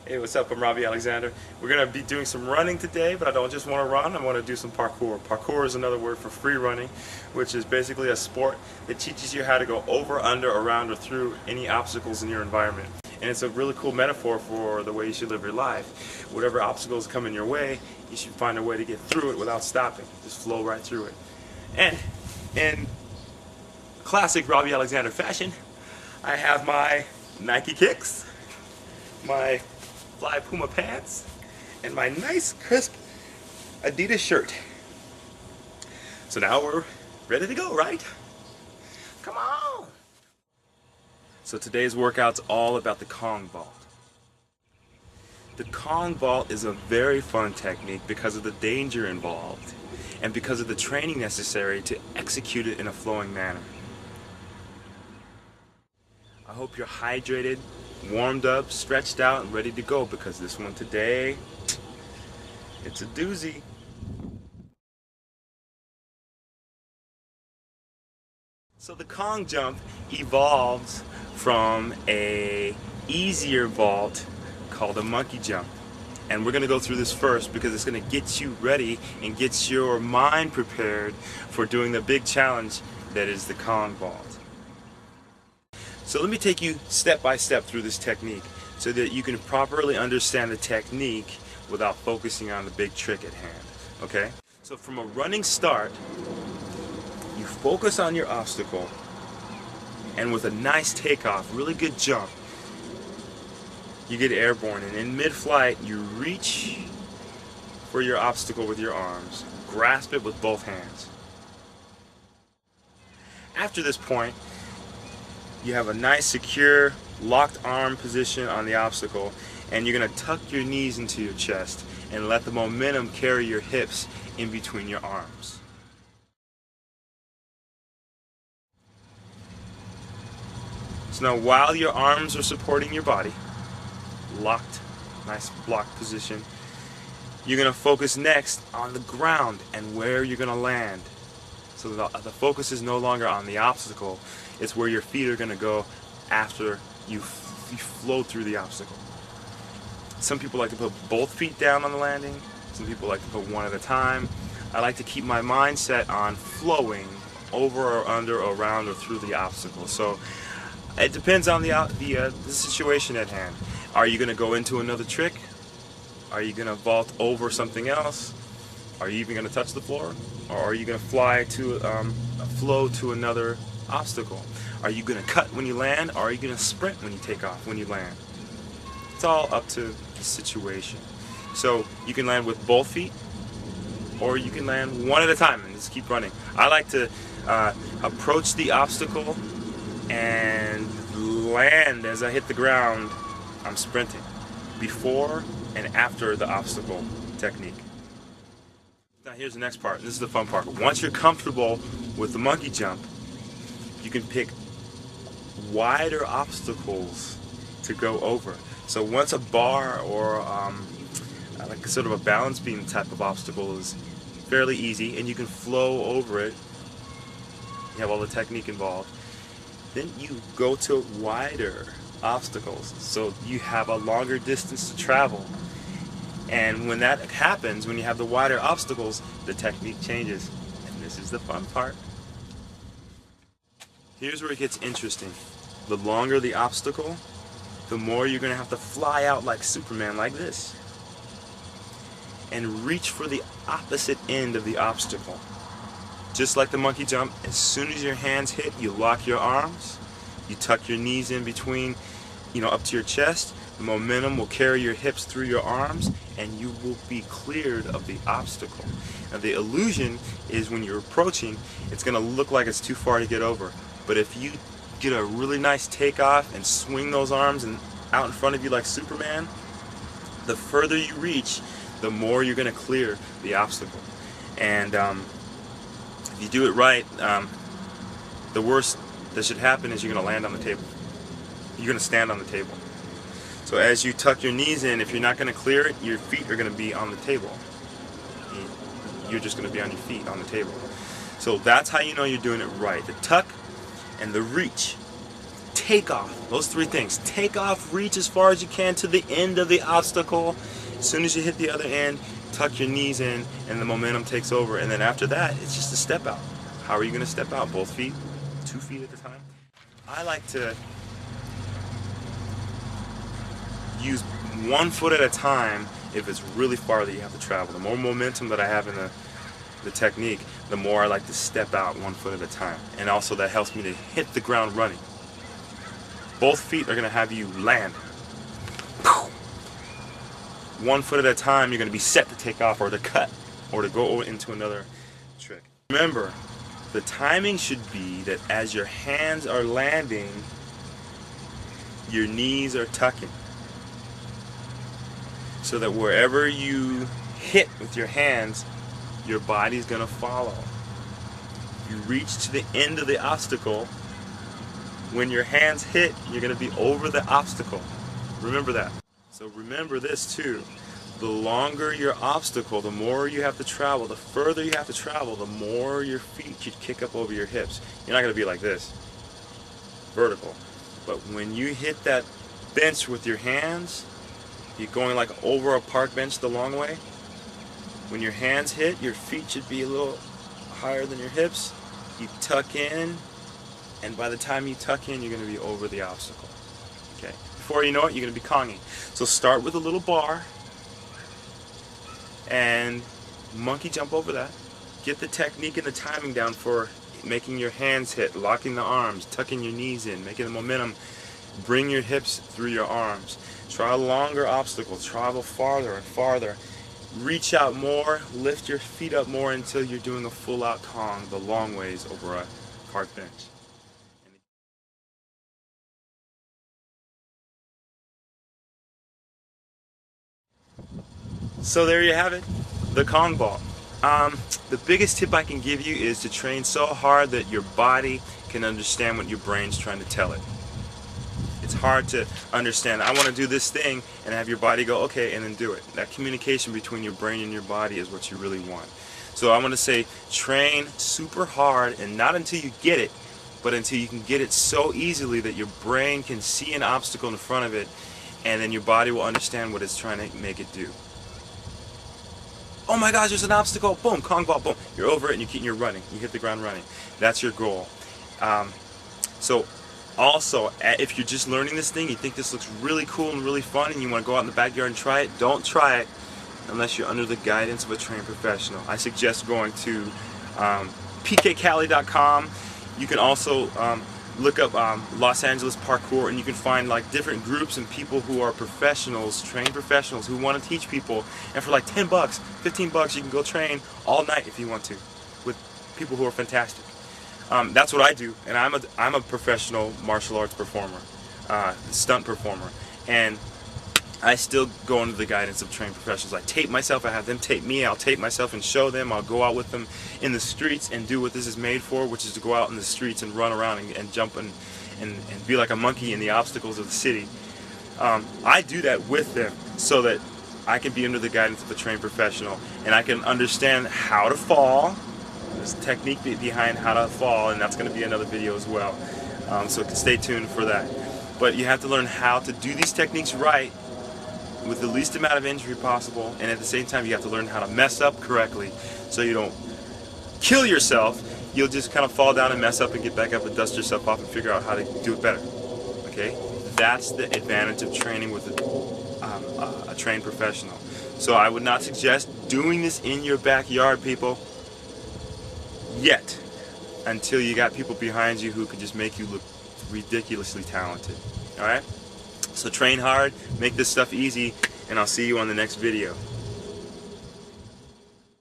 Hey, what's up? I'm Robbie Alexander. We're going to be doing some running today, but I don't just want to run, I want to do some parkour. Parkour is another word for free running, which is basically a sport that teaches you how to go over, under, around, or through any obstacles in your environment. And it's a really cool metaphor for the way you should live your life. Whatever obstacles come in your way, you should find a way to get through it without stopping. Just flow right through it. And in classic Robbie Alexander fashion, I have my Nike kicks, my fly Puma pants, and my nice crisp Adidas shirt. So now we're ready to go, right? Come on! So today's workout's all about the Kong vault. The Kong vault is a very fun technique because of the danger involved and because of the training necessary to execute it in a flowing manner. I hope you're hydrated, warmed up, stretched out, and ready to go, because this one today, it's a doozy. So the Kong jump evolved from a easier vault called a monkey jump. And we're going to go through this first because it's going to get you ready and get your mind prepared for doing the big challenge that is the Kong vault. So let me take you step by step through this technique so that you can properly understand the technique without focusing on the big trick at hand. Okay? So from a running start, you focus on your obstacle, and with a nice takeoff, really good jump, you get airborne, and in mid-flight you reach for your obstacle with your arms. Grasp it with both hands. After this point, you have a nice secure locked arm position on the obstacle, and you're going to tuck your knees into your chest and let the momentum carry your hips in between your arms. So now while your arms are supporting your body, locked, nice blocked position, you're going to focus next on the ground and where you're going to land. So the focus is no longer on the obstacle, it's where your feet are going to go after you flow through the obstacle. Some people like to put both feet down on the landing, some people like to put one at a time. I like to keep my mindset on flowing over or under or around or through the obstacle. So it depends on the situation at hand. Are you going to go into another trick? Are you going to vault over something else? Are you even going to touch the floor? Or are you going to fly to flow to another obstacle? Are you going to cut when you land? Or are you going to sprint when you take off, when you land? It's all up to the situation. So you can land with both feet, or you can land one at a time and just keep running. I like to approach the obstacle and land as I hit the ground. I'm sprinting before and after the obstacle technique. Now here's the next part. This is the fun part. Once you're comfortable with the monkey jump, you can pick wider obstacles to go over. So once a bar or like sort of a balance beam type of obstacle is fairly easy and you can flow over it, you have all the technique involved, then you go to wider obstacles, so you have a longer distance to travel. And when that happens, when you have the wider obstacles, the technique changes. And this is the fun part. Here's where it gets interesting. The longer the obstacle, the more you're going to have to fly out like Superman, like this, and reach for the opposite end of the obstacle. Just like the monkey jump, as soon as your hands hit, you lock your arms, you tuck your knees in between, up to your chest. The momentum will carry your hips through your arms, and you will be cleared of the obstacle. Now the illusion is when you're approaching, it's going to look like it's too far to get over. But if you get a really nice takeoff and swing those arms and out in front of you like Superman, the further you reach, the more you're going to clear the obstacle. And if you do it right, the worst that should happen is you're going to land on the table. You're going to stand on the table. So as you tuck your knees in, if you're not going to clear it, your feet are going to be on the table. You're just going to be on your feet on the table. So that's how you know you're doing it right. The tuck and the reach. take off. Those three things. Take off, reach as far as you can to the end of the obstacle. As soon as you hit the other end, tuck your knees in and the momentum takes over. And then after that, it's just a step out. How are you going to step out? Both feet? 2 feet at a time? I like to use 1 foot at a time if it's really far that you have to travel. The more momentum that I have in the technique, the more I like to step out 1 foot at a time. And also that helps me to hit the ground running. Both feet are going to have you land. 1 foot at a time, you're going to be set to take off or to cut or to go into another trick. Remember, the timing should be that as your hands are landing, your knees are tucking. So that wherever you hit with your hands, your body's going to follow. You reach to the end of the obstacle. When your hands hit, you're going to be over the obstacle. Remember that. So remember this too. The longer your obstacle, the more you have to travel, the further you have to travel, the more your feet should kick up over your hips. You're not going to be like this, vertical. But when you hit that bench with your hands, you're going like over a park bench the long way. When your hands hit, your feet should be a little higher than your hips. You tuck in, and by the time you tuck in, you're going to be over the obstacle. Okay. Before you know it, you're going to be conging. So start with a little bar and monkey jump over that. Get the technique and the timing down for making your hands hit, locking the arms, tucking your knees in, making the momentum. Bring your hips through your arms. Try a longer obstacle. Travel farther and farther. Reach out more. Lift your feet up more until you're doing a full-out Kong the long ways over a park bench. So there you have it, the Kong ball. The biggest tip I can give you is to train so hard that your body can understand what your brain's trying to tell it. It's hard to understand, I want to do this thing, and have your body go, okay, and then do it. That communication between your brain and your body is what you really want. So I want to say, train super hard, and not until you get it, but until you can get it so easily that your brain can see an obstacle in front of it, and then your body will understand what it's trying to make it do. Oh my gosh, there's an obstacle, boom, Kong ball, boom. You're over it and you're running. You hit the ground running. That's your goal. So also, if you're just learning this thing, you think this looks really cool and really fun and you want to go out in the backyard and try it, don't try it unless you're under the guidance of a trained professional. I suggest going to pkcali.com. You can also look up Los Angeles Parkour, and you can find like different groups and people who are professionals, trained professionals who want to teach people, and for like 10 bucks, 15 bucks you can go train all night if you want to with people who are fantastic. That's what I do, and I'm a professional martial arts performer, stunt performer, and I still go under the guidance of trained professionals. I tape myself, I have them tape me, I'll tape myself and show them, I'll go out with them in the streets and do what this is made for, which is to go out in the streets and run around and jump and be like a monkey in the obstacles of the city. I do that with them so that I can be under the guidance of a trained professional, and I can understand how to fall. There's a technique behind how to fall, and that's going to be another video as well. So stay tuned for that. But you have to learn how to do these techniques right with the least amount of injury possible, and at the same time you have to learn how to mess up correctly so you don't kill yourself. You'll just kind of fall down and mess up and get back up and dust yourself off and figure out how to do it better. Okay? That's the advantage of training with a trained professional. So I would not suggest doing this in your backyard, people, yet, until you got people behind you who could just make you look ridiculously talented. Alright? So train hard, make this stuff easy, and I'll see you on the next video.